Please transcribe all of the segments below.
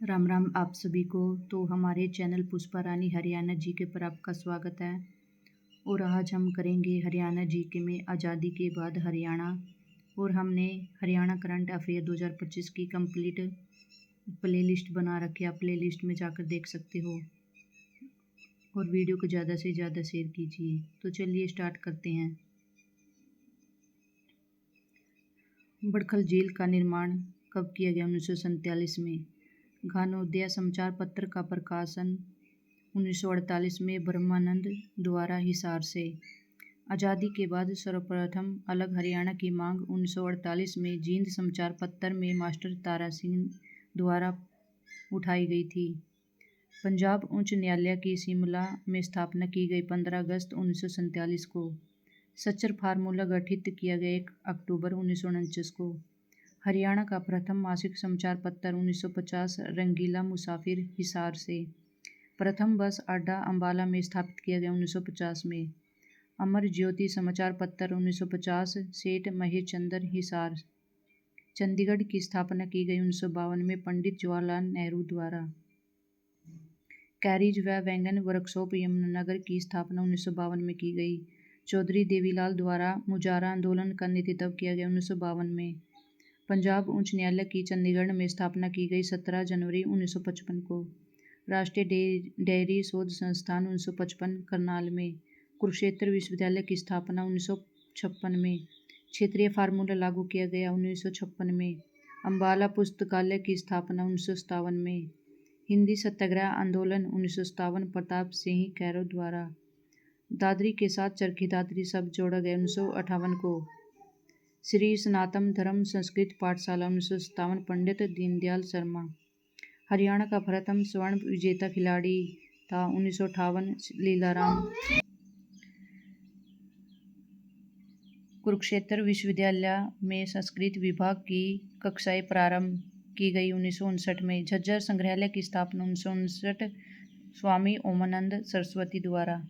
राम राम आप सभी को। तो हमारे चैनल पुष्पा रानी हरियाणा जीके पर आपका स्वागत है। और आज हम करेंगे हरियाणा जीके में आज़ादी के बाद हरियाणा। और हमने हरियाणा करंट अफेयर 2025 की कंप्लीट प्लेलिस्ट बना रखी है, आप प्लेलिस्ट में जाकर देख सकते हो। और वीडियो को ज़्यादा से ज़्यादा शेयर कीजिए। तो चलिए स्टार्ट करते हैं। बड़खल झील का निर्माण कब किया गया? 1947 में। ज्ञानोदय समाचार पत्र का प्रकाशन 1948 में ब्रह्मानंद द्वारा हिसार से। आज़ादी के बाद सर्वप्रथम अलग हरियाणा की मांग 1948 में जींद समाचार पत्र में मास्टर तारा सिंह द्वारा उठाई गई थी। पंजाब उच्च न्यायालय की शिमला में स्थापना की गई 15 अगस्त 1947 को। सच्चर फार्मूला गठित किया गया 1 अक्टूबर 1949 को। हरियाणा का प्रथम मासिक समाचार पत्र 1950 रंगीला मुसाफिर हिसार से। प्रथम बस अड्डा अम्बाला में स्थापित किया गया 1950 में। अमर ज्योति समाचार पत्र 1950 सेठ महेश चंद्र हिसार। चंडीगढ़ की स्थापना की गई 1952 में पंडित जवाहरलाल नेहरू द्वारा। कैरिज व वैगन वर्कशॉप यमुनानगर की स्थापना 1952 में की गई। चौधरी देवीलाल द्वारा मुजारा आंदोलन का नेतृत्व किया गया 1952 में। पंजाब उच्च न्यायालय की चंडीगढ़ में स्थापना की गई 17 जनवरी 1955 को। राष्ट्रीय डेयरी शोध संस्थान 1955 करनाल में। कुरुक्षेत्र विश्वविद्यालय की स्थापना 1956 में। क्षेत्रीय फार्मूला लागू किया गया 1956 में। अम्बाला पुस्तकालय की स्थापना 1957 में। हिंदी सत्याग्रह आंदोलन 1957 प्रताप सिंह कैरो द्वारा। दादरी के साथ चरखी दादरी शब्द जोड़ा गया 1958 को। श्री सनातन धर्म संस्कृत पाठशाला 1957 पंडित दीनदयाल शर्मा। हरियाणा का प्रथम स्वर्ण विजेता खिलाड़ी था 1958 लीलाराम। कुरुक्षेत्र विश्वविद्यालय में संस्कृत विभाग की कक्षाएं प्रारंभ की गई 1959 में। झज्जर संग्रहालय की स्थापना 1959 स्वामी ओमानंद सरस्वती द्वारा।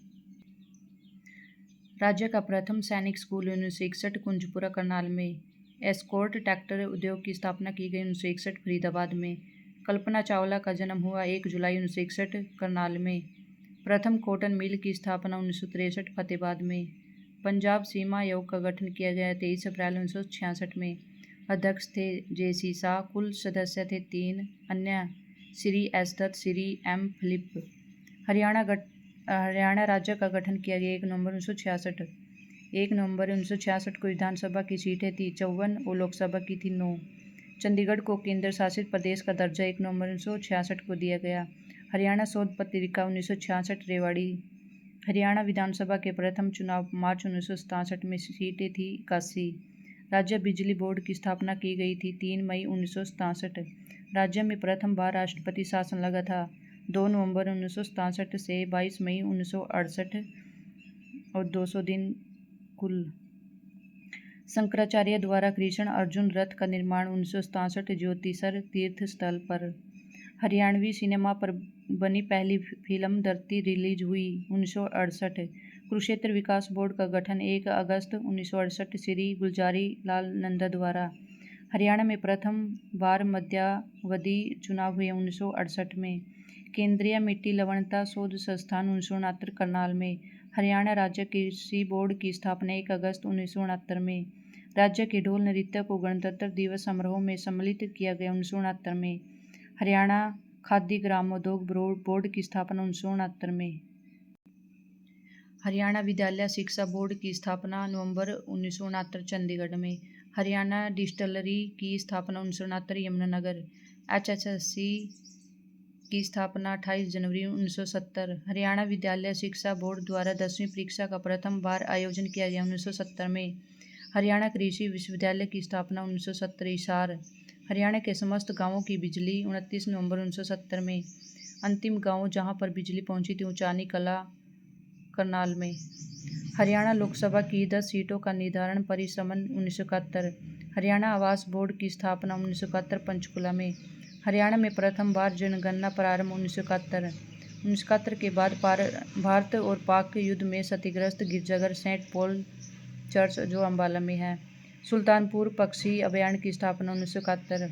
राज्य का प्रथम सैनिक स्कूल 1961 कुंजपुरा करनाल में। एस्कॉर्ट ट्रैक्टर उद्योग की स्थापना की गई 1961 फरीदाबाद में। कल्पना चावला का जन्म हुआ 1 जुलाई 1961 करनाल में। प्रथम कॉटन मिल की स्थापना 1963 फतेहाबाद में। पंजाब सीमा आयोग का गठन किया गया 23 अप्रैल 1966 में। अध्यक्ष थे JC शाह। कुल सदस्य थे 3। अन्य Shri S Dutt, Shri M Philip. Haryana राज्य का गठन किया गया 1 नवंबर 1966। 1 नवंबर 1966 को विधानसभा की सीटें थी 54 और लोकसभा की थी 9। चंडीगढ़ को केंद्र शासित प्रदेश का दर्जा 1 नवंबर 1966 को दिया गया। हरियाणा शोध पत्रिका 1966 रेवाड़ी। हरियाणा विधानसभा के प्रथम चुनाव मार्च 1967 में सीटें थी 81। राज्य बिजली बोर्ड की स्थापना की गई थी 3 मई 1967। राज्य में प्रथम बार राष्ट्रपति शासन लगा था 2 नवंबर 1967 से 22 मई 1968 और 200 दिन कुल। शंकराचार्य द्वारा कृष्ण अर्जुन रथ का निर्माण 1967 ज्योतिषर तीर्थ स्थल पर। हरियाणवी सिनेमा पर बनी पहली फिल्म धरती रिलीज हुई 1968। कुरुक्षेत्र विकास बोर्ड का गठन 1 अगस्त 1968 श्री गुलजारी लाल नंदा द्वारा। हरियाणा में प्रथम बार मध्यावधि चुनाव हुए 1968 में। केंद्रीय मिट्टी लवणता शोध संस्थान 1969 करनाल में। हरियाणा राज्य कृषि बोर्ड की स्थापना 1 अगस्त 1969 में। राज्य के ढोल नृत्य को गणतंत्र दिवस समारोह में सम्मिलित किया गया 1969 में। हरियाणा खादी ग्रामोद्योग बोर्ड की स्थापना 1969 में। हरियाणा विद्यालय शिक्षा बोर्ड की स्थापना नवंबर 1969 चंडीगढ़ में। हरियाणा डिस्टिलरी की स्थापना 1969 यमुनानगर। HSSC की स्थापना 28 जनवरी 1970। हरियाणा विद्यालय शिक्षा बोर्ड द्वारा 10वीं परीक्षा का प्रथम बार आयोजन किया गया 1970 में। हरियाणा कृषि विश्वविद्यालय की स्थापना 1970 हिसार। हरियाणा के समस्त गांवों की बिजली 29 नवंबर 1970 में। अंतिम गांव जहां पर बिजली पहुंची थी ऊंचानी कला करनाल में। हरियाणा लोकसभा की 10 सीटों का निर्धारण परिसमन 1971। हरियाणा आवास बोर्ड की स्थापना 1971 पंचकुला में। हरियाणा में प्रथम बार जनगणना प्रारंभ 1971। 1971 के बाद भारत और पाक युद्ध में क्षतिग्रस्त गिरजाघर सेंट पॉल चर्च जो अम्बाला में है। सुल्तानपुर पक्षी अभयारण्य की स्थापना 1971।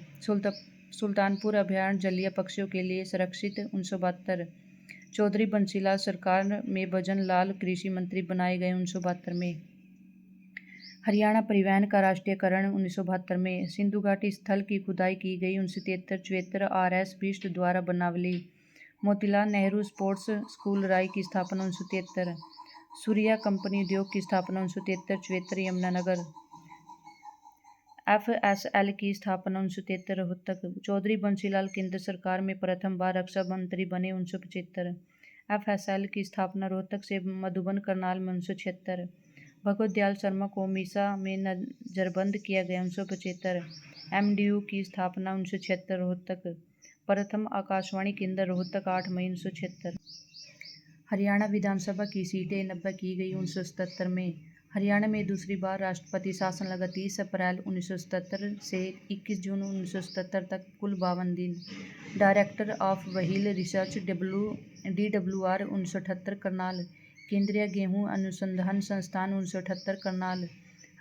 सुल्तानपुर अभयारण्य जलीय पक्षियों के लिए संरक्षित 1972। चौधरी बंसीलाल सरकार में भजन लाल कृषि मंत्री बनाए गए 1972 में। हरियाणा परिवहन का राष्ट्रीयकरण 1972 में। सिंधु घाटी स्थल की खुदाई की गई 1973-74। RS बिष्ट द्वारा बनावली। मोतीलाल नेहरू स्पोर्ट्स स्कूल राय की स्थापना 1973। सूर्या कंपनी उद्योग की स्थापना 1973-74 यमुनानगर। FSL की स्थापना 1973 रोहतक। चौधरी बंसीलाल केंद्र सरकार में प्रथम बार रक्षा मंत्री बने 1975। FSL की स्थापना रोहतक से मधुबन करनाल में 1976। भगवत दयाल शर्मा को मीसा में नजरबंद किया गया 1975। MDU की स्थापना 1976 रोहतक। प्रथम आकाशवाणी केंद्र रोहतक 8 मई 1976। हरियाणा विधानसभा की सीटें 90 की गई 1977 में। हरियाणा में दूसरी बार राष्ट्रपति शासन लगा 30 अप्रैल 1977 से 21 जून 1977 तक, कुल 52 दिन। Director of wheel research DWR 1978 Karnal. केंद्रीय गेहूं अनुसंधान संस्थान 1978 करनाल।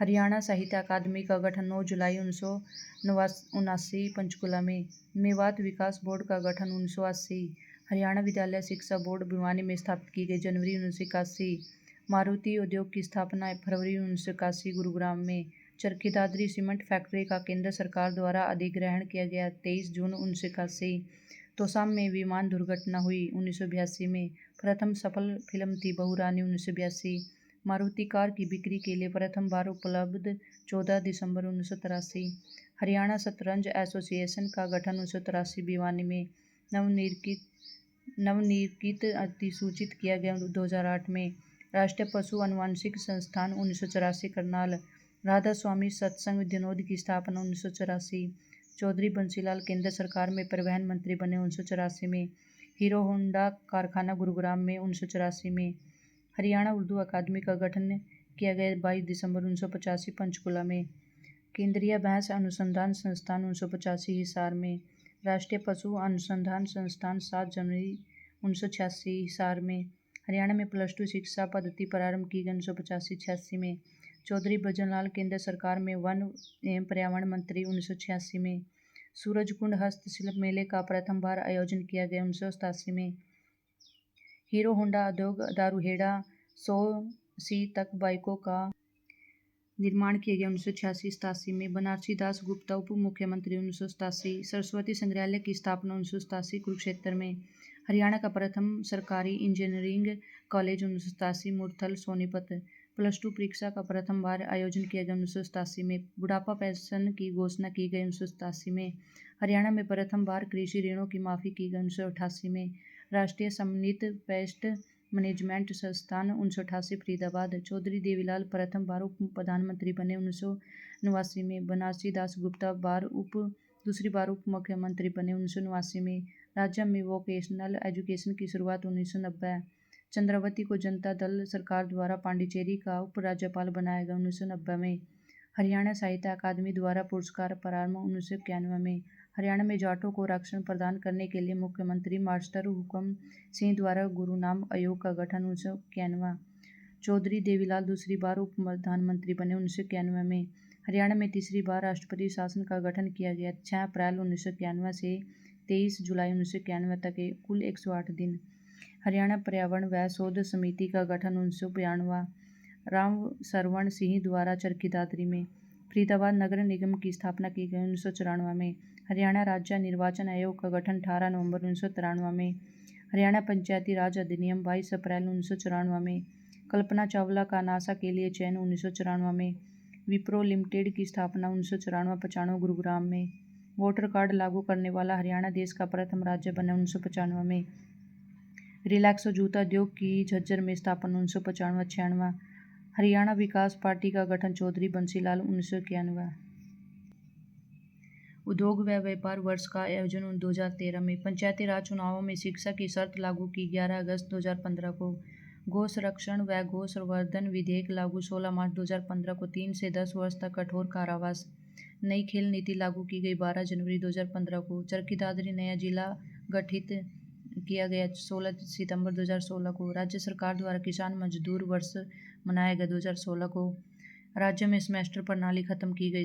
हरियाणा साहित्य अकादमी का गठन 9 जुलाई 1979 पंचकुला में। मेवात विकास बोर्ड का गठन 1980। हरियाणा विद्यालय शिक्षा बोर्ड भिवानी में स्थापित की गई जनवरी 1981। मारुति उद्योग की स्थापना फरवरी 1981 गुरुग्राम में। चरखी दादरी सीमेंट फैक्ट्री का केंद्र सरकार द्वारा अधिग्रहण किया गया 23 जून 1981। तोशाम में विमान दुर्घटना हुई 1982 में। प्रथम सफल फिल्म थी बहू रानी 1982। मारुति कार की बिक्री के लिए प्रथम बार उपलब्ध 14 दिसंबर 1983। हरियाणा शतरंज एसोसिएशन का गठन 1983 भिवानी में। नवनिर्मित अधिसूचित किया गया 2008 में। राष्ट्रीय पशु अनुवांशिक संस्थान 1984 करनाल। राधा स्वामी सत्संग विद्यानोद की स्थापना 1984। चौधरी बंसीलाल केंद्र सरकार में परिवहन मंत्री बने 1984 में। हीरो होंडा कारखाना गुरुग्राम में 1984 में। हरियाणा उर्दू अकादमी का गठन किया गया 22 दिसंबर 1985 पंचकुला में। केंद्रीय भैंस अनुसंधान संस्थान 1985 हिसार में। राष्ट्रीय पशु अनुसंधान संस्थान 7 जनवरी 1986 हिसार में। हरियाणा में +2 शिक्षा पद्धति प्रारंभ की गई 1985-86 में। चौधरी भजनलाल केंद्र सरकार में वन एवं पर्यावरण मंत्री 1986 में। सूरजकुंड हस्तशिल्प मेले का प्रथम बार आयोजन किया गया 1987 में। हीरो होंडा उद्योग दारूहेड़ा 100 तक बाइकों का निर्माण किया गया 1986-87 में। बनारसी दास गुप्ता उप मुख्यमंत्री 1987। सरस्वती संग्रहालय की स्थापना 1987 कुरुक्षेत्र में। हरियाणा का प्रथम सरकारी इंजीनियरिंग कॉलेज 1987 मुरथल सोनीपत। +2 परीक्षा का प्रथम बार आयोजन किया गया 1987 में। बुढ़ापा पेंशन की घोषणा की गई 1987 में। हरियाणा में प्रथम बार कृषि ऋणों की माफी की गई 1988 में। राष्ट्रीय समन्वित पेस्ट मैनेजमेंट संस्थान 1988 फरीदाबाद। चौधरी देवीलाल प्रथम बार उप प्रधानमंत्री बने 1989 में। बनारसी दास गुप्ता दूसरी बार उप मुख्यमंत्री बने 1989 में। राज्य में वोकेशनल एजुकेशन की शुरुआत 1990। चंद्रावती को जनता दल सरकार द्वारा पांडिचेरी का उप राज्यपाल बनाया गया 1990 में। हरियाणा साहित्य अकादमी द्वारा पुरस्कार प्रारंभ 1991 में। हरियाणा में जाटों को आरक्षण प्रदान करने के लिए मुख्यमंत्री मास्टर हुकम सिंह द्वारा गुरुनाम आयोग का गठन 1991। चौधरी देवीलाल दूसरी बार उप प्रधानमंत्री बने 1991 में। हरियाणा में तीसरी बार राष्ट्रपति शासन का गठन किया गया 6 अप्रैल 1991 से 23 जुलाई 1991 तक, कुल 108 दिन। हरियाणा पर्यावरण व शोध समिति का गठन 1992। राम सरवण सिंह द्वारा चरखी दादरी में। फरीदाबाद नगर निगम की स्थापना की गई 1994 में। हरियाणा राज्य निर्वाचन आयोग का गठन 18 नवंबर 1993 में। हरियाणा पंचायती राज अधिनियम 22 अप्रैल 1994 में। कल्पना चावला का नासा के लिए चयन 1994 में। विप्रो लिमिटेड की स्थापना 1994-95 गुरुग्राम में। वोटर कार्ड लागू करने वाला हरियाणा देश का प्रथम राज्य बना 1995 में। रिलैक्सो जूता उद्योग की झज्जर में स्थापना 1995-96। हरियाणा विकास पार्टी का गठन चौधरी बंसीलाल 1991। उद्योग व व्यापार वर्ष का आयोजन 2013 में। पंचायती राज चुनावों में शिक्षा की शर्त लागू की 11 अगस्त 2015 को। गौ संरक्षण व गौ संवर्धन विधेयक लागू 16 मार्च 2015 को। 3 से 10 वर्ष तक कठोर कारावास। नई खेल नीति लागू की गई 12 जनवरी 2015 को। चरखी दादरी नया जिला गठित किया गया 16 सितंबर 2016 को। राज्य सरकार द्वारा किसान मजदूर वर्ष मनाया गया 2016 को। राज्य में सेमेस्टर प्रणाली खत्म की गई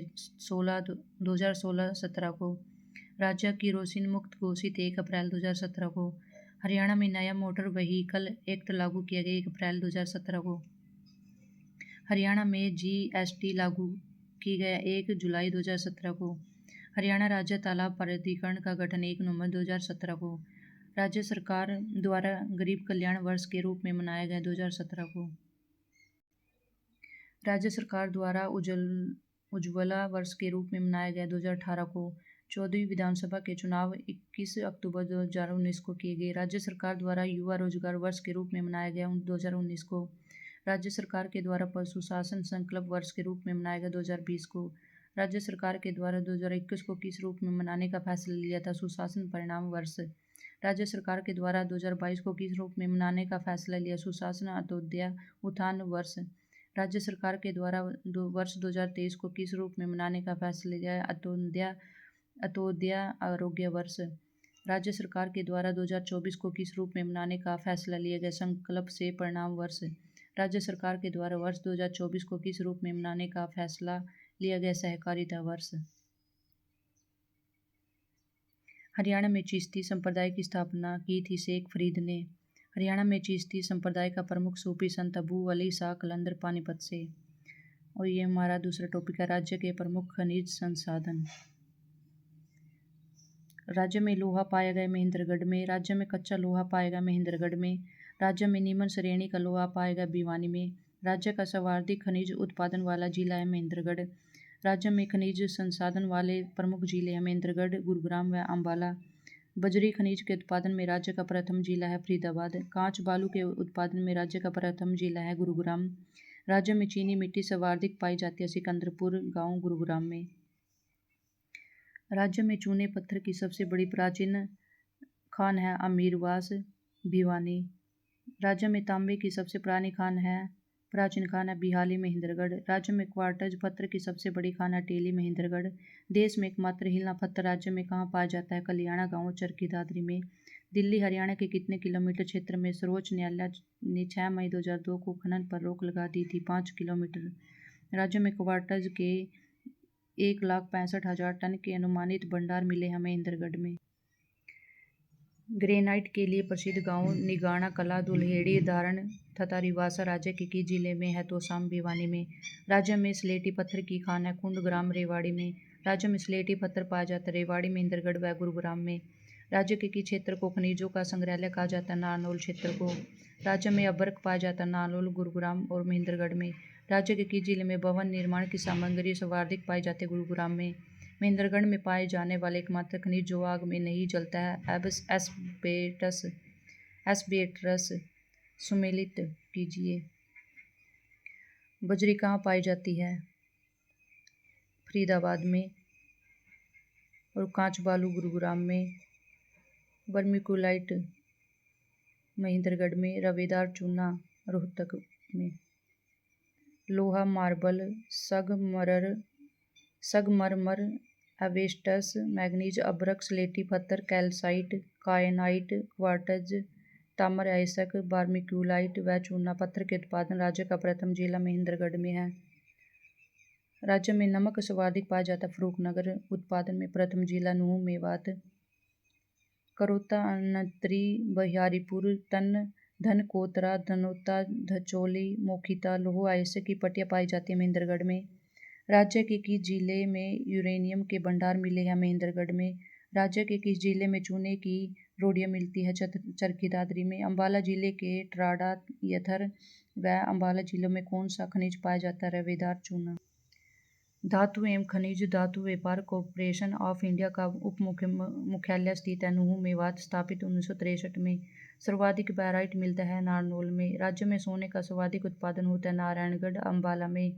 2016-17 को। राज्य केरोसिन मुक्त घोषित 1 अप्रैल 2017 को। हरियाणा में नया मोटर व्हीकल एक्ट लागू किया गया 1 अप्रैल 2017 को। हरियाणा में जीएसटी लागू की गया 1 जुलाई 2017 को। हरियाणा राज्य तालाब प्राधिकरण का गठन 1 नवंबर 2017 को। राज्य सरकार द्वारा गरीब कल्याण वर्ष के रूप में मनाया गया 2017 को। राज्य सरकार द्वारा उज्ज्वला वर्ष के रूप में मनाया गया 2018 को। 14वीं विधानसभा के चुनाव 21 अक्टूबर 2019 को किए गए। राज्य सरकार द्वारा युवा रोजगार वर्ष के रूप में मनाया गया 2019 को। राज्य सरकार के द्वारा पशु शासन संकल्प वर्ष के रूप में मनाया गया 2020 को। राज्य सरकार के द्वारा 2021 को किस रूप में मनाने का फैसला लिया था? सुशासन परिणाम वर्ष। राज्य सरकार के द्वारा 2022 को किस रूप में मनाने का फैसला लिया? सुशासन अंत्योदय उत्थान वर्ष। राज्य सरकार के द्वारा वर्ष 2023 को किस रूप में मनाने का फैसला लिया? अंत्योदय आरोग्य वर्ष। राज्य सरकार के द्वारा 2024 को किस रूप में मनाने का फैसला लिया गया? संकल्प से परिणाम वर्ष। राज्य सरकार के द्वारा वर्ष 2024 को किस रूप में मनाने का फैसला लिया गया? सहकारिता वर्ष। हरियाणा में चिश्ती संप्रदाय की स्थापना की थी शेख फरीद ने। हरियाणा में चिश्ती संप्रदाय का प्रमुख सूफी संत अबू अली शाह कलंदर पानीपत से। और ये हमारा दूसरा टॉपिक है, राज्य के प्रमुख खनिज संसाधन। राज्य में लोहा पाया गया महेंद्रगढ़ में। राज्य में कच्चा लोहा पाया गया महेंद्रगढ़ में। राज्य में निम्न श्रेणी का लोहा पाया गया भिवानी में। राज्य का सर्वाधिक खनिज उत्पादन वाला जिला है महेंद्रगढ़। राज्य में खनिज संसाधन वाले प्रमुख जिले हैं महेंद्रगढ़, गुरुग्राम व अम्बाला। बजरी खनिज के उत्पादन में राज्य का प्रथम जिला है फरीदाबाद। कांच बालू के उत्पादन में राज्य का प्रथम जिला है गुरुग्राम। राज्य में चीनी मिट्टी सर्वाधिक पाई जाती है सिकंदरपुर गांव गुरुग्राम में। राज्य में चूने पत्थर की सबसे बड़ी प्राचीन खान है अमीरवास भिवानी। राज्य में तांबे की सबसे प्राचीन खान है बिहाली महेंद्रगढ़। राज्य में क्वार्टज पत्थर की सबसे बड़ी खान है टेली महेंद्रगढ़। देश में एकमात्र हीला पत्थर राज्य में कहाँ पाया जाता है? कल्याणा गांव चरखी दादरी में। दिल्ली हरियाणा के कितने किलोमीटर क्षेत्र में सर्वोच्च न्यायालय ने 6 मई 2002 को खनन पर रोक लगा दी थी? 5 किलोमीटर। राज्य में क्वार्टज के 1,65,000 टन के अनुमानित भंडार मिले हैं महेंद्रगढ़ में। ग्रेनाइट के लिए प्रसिद्ध गांव निगाना कला, दुल्हेड़ी, धारण तथा रिवासा राज्य के किस जिले में है? तोशाम भिवानी में। राज्य में स्लेटी पत्थर की खान है कुंड ग्राम रेवाड़ी में। राज्य में स्लेटी पत्थर पाया जाता है रेवाड़ी महेंद्रगढ़ व गुरुग्राम में। राज्य के किस क्षेत्र को खनिजों का संग्रहालय कहा जाता है? नारनौल क्षेत्र को। राज्य में अभ्रक पाया जाता है नारनौल, गुरुग्राम और महेंद्रगढ़ में। राज्य के किस जिले में भवन निर्माण की सामग्री सर्वाधिक पाई जाती है? गुरुग्राम में। महेंद्रगढ़ में पाए जाने वाले एकमात्र खनिज जो आग में नहीं जलता है एस्बेस्टस। सुमेलित कीजिए। बजरी कहाँ पाई जाती है? फरीदाबाद में। और कांच बालू गुरुग्राम में। वर्मिकुलाइट महेंद्रगढ़ में। रवेदार चूना रोहतक में। लोहा, मार्बल, संगमरमर, एस्बेस्टस, मैग्नीज, अभ्रक, स्लेटी पत्थर, कैल्साइट, कायनाइट, क्वार्टज, ताम्र अयस्क, वर्मिकुलाइट व चूना पत्थर के उत्पादन राज्य का प्रथम जिला महेंद्रगढ़ में है। राज्य में नमक सर्वाधिक पाया जाता है फरूखनगर। उत्पादन में प्रथम जिला नूंह मेवात। करौता, अनंतरी, बहियारीपुर, धनकोतरा, धनौता, धचौली, मोखीता लौह अयस्क की पट्टियाँ पाई जाती है महेंद्रगढ़ में। राज्य के किस जिले में यूरेनियम के भंडार मिले हैं? महेंद्रगढ़ में। राज्य के किस जिले में चूने की रोडियाँ मिलती है? चरखी दादरी में। अम्बाला जिले के ट्राडा, यथर व अम्बाला जिलों में कौन सा खनिज पाया जाता है? रवेदार चूना। धातु एवं खनिज धातु व्यापार कॉरपोरेशन ऑफ इंडिया का उप मुख्यालय स्थित है नूंह मेवात, स्थापित 1963 में। सर्वाधिक बैराइट मिलता है नारनौल में। राज्य में सोने का सर्वाधिक उत्पादन होता है नारायणगढ़, अम्बाला में।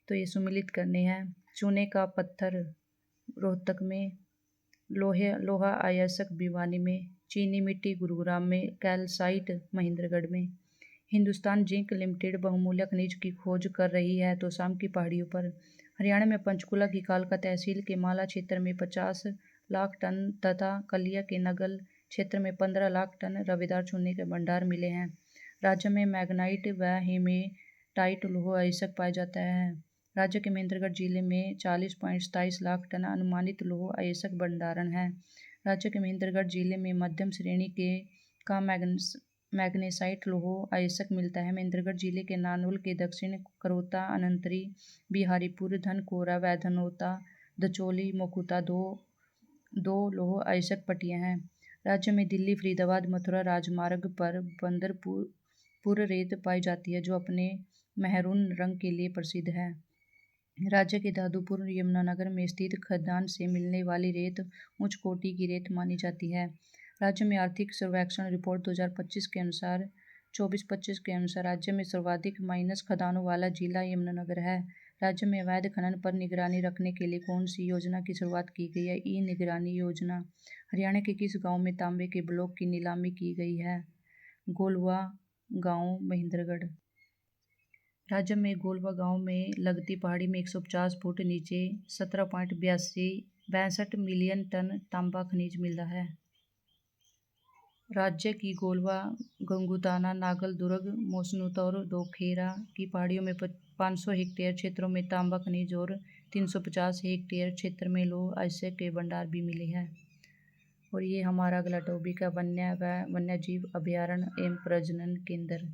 तो ये सुमिलित करने हैं। चूने का पत्थर रोहतक में। लोहा अयस्क भिवानी में। चीनी मिट्टी गुरुग्राम में। कैल्साइट महेंद्रगढ़ में। हिंदुस्तान जिंक लिमिटेड बहुमूल्य खनिज की खोज कर रही है तोशाम की पहाड़ियों पर। हरियाणा में पंचकुला की कालका तहसील के माला क्षेत्र में 50 लाख टन तथा कलिया के नगल क्षेत्र में 15 लाख टन रवेदार चूने के भंडार मिले हैं। राज्य में मैग्नाइट व हेमेटाइट लौह अयस्क पाया जाता है। राज्य के महेंद्रगढ़ जिले में 40.27 लाख टन अनुमानित लौह अयस्क भंडारण है। राज्य के महेंद्रगढ़ जिले में मध्यम श्रेणी का मैग्नेसाइट लौह अयस्क मिलता है। महेंद्रगढ़ जिले के नानोल के दक्षिण करौता, अनंतरी, बिहारीपुर, धनकोरा व धनौता, दचौली, मोकुता दो लौह अयस्क पट्टियां हैं। राज्य में दिल्ली, फरीदाबाद, मथुरा राजमार्ग पर बंदरपुर रेत पाई जाती है, जो अपने मेहरून रंग के लिए प्रसिद्ध है। राज्य के दादुपुर, यमुनानगर में स्थित खदान से मिलने वाली रेत उच्च कोटि की रेत मानी जाती है। राज्य में आर्थिक सर्वेक्षण रिपोर्ट 2025 के अनुसार 24-25 के अनुसार राज्य में सर्वाधिक माइनस खदानों वाला जिला यमुनानगर है। राज्य में अवैध खनन पर निगरानी रखने के लिए कौन सी योजना की शुरुआत की गई है? ई निगरानी योजना। हरियाणा के किस गांव में तांबे के ब्लॉक की नीलामी की गई है? गोलवा गांव, महेंद्रगढ़। राज्य में गोलवा गांव में लगती पहाड़ी में 150 फुट नीचे 17.62 मिलियन टन तांबा खनिज मिला है। राज्य की गोलवा, गंगुदाना, नागल, दुर्ग, मोसनूता और दोखेरा की पहाड़ियों में 500 हेक्टेयर क्षेत्रों में तांबा खनिज और 350 हेक्टेयर क्षेत्र में लौह अयस्क के भंडार भी मिले हैं। और ये हमारा अगला टॉपिक है वन्य व वन्यजीव अभयारण्य एवं प्रजनन केंद्र।